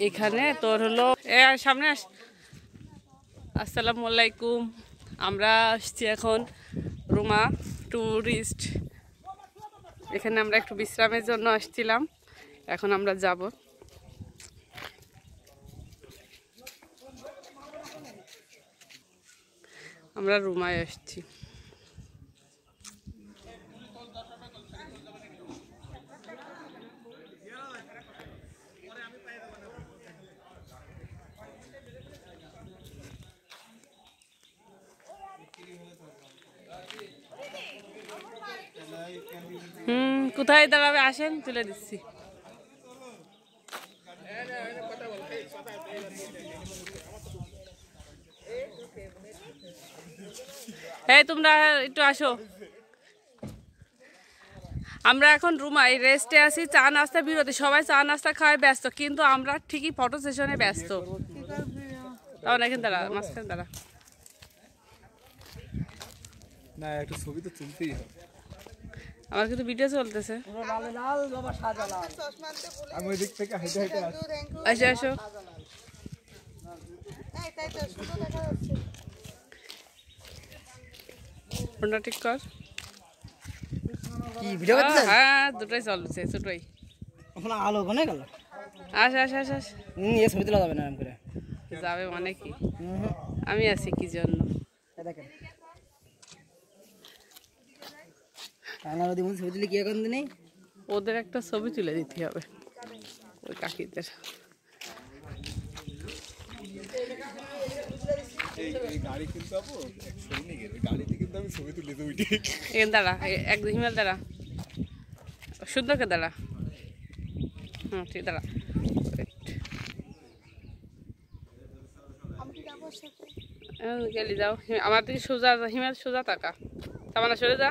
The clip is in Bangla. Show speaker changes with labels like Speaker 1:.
Speaker 1: এখানে তোর হলো সামনে আসসালামু আলাইকুম। আমরা আসছি এখন রুমা ট্যুরিস্ট। এখানে আমরা একটু বিশ্রামের জন্য আসছিলাম, এখন আমরা যাব। আমরা রুমায় আসছি। কোথায় দাঁড়াবে আসেন, তুলে দিচ্ছি। এই তোমরা একটু আসো। আমরা এখন রুমায় রেস্টে আছি, চা নাস্তা বিরতি। সবাই চা নাস্তা খাওয়ায় ব্যস্ত, কিন্তু আমরা ঠিকই ফটো সেশনে ব্যস্ত। তাহলে এখানে দাঁড়া, মাঝখানে দাঁড়া।
Speaker 2: না একটা ছবি তো তুলতেই হবে।
Speaker 1: আমার কিন্তু ভিডিও চলতেছে।
Speaker 2: আমি ওই দিক থেকে হেঁটে হেঁটে
Speaker 1: আসো আসো। ফোনটা ঠিক কর।
Speaker 3: কি ভিডিও করতে?
Speaker 1: হ্যাঁ, দুটোই চলছে, দুটোই।
Speaker 3: এখন আলো ওখানে গেল।
Speaker 1: আস আস আস আস।
Speaker 3: এই ছবি তোলা যাবে না এরকম করে।
Speaker 1: যাবে মানে কি? আমি আছি কি জন্য?
Speaker 3: দেখেন কানা নদী মধ্যে ছবি তুলে কি এখন নেই?
Speaker 1: ওদের একটা ছবি তুলে দিতে হবে, ওই কাকিদের।
Speaker 2: এই গাড়ি কিনতে যাবো, সৈনিকের ওই গাড়িতে কিন্তু আমি ছবি তুলে দেবো।
Speaker 1: এখানে দাঁড়া, এক হিমেল দাঁড়া, সুন্দরকে দাঁড়া। ঠিক দাঁড়া। গেলি যাও, আমার দিকে সোজা, হিমেল সোজা টাকা। তার মানে সরে যা।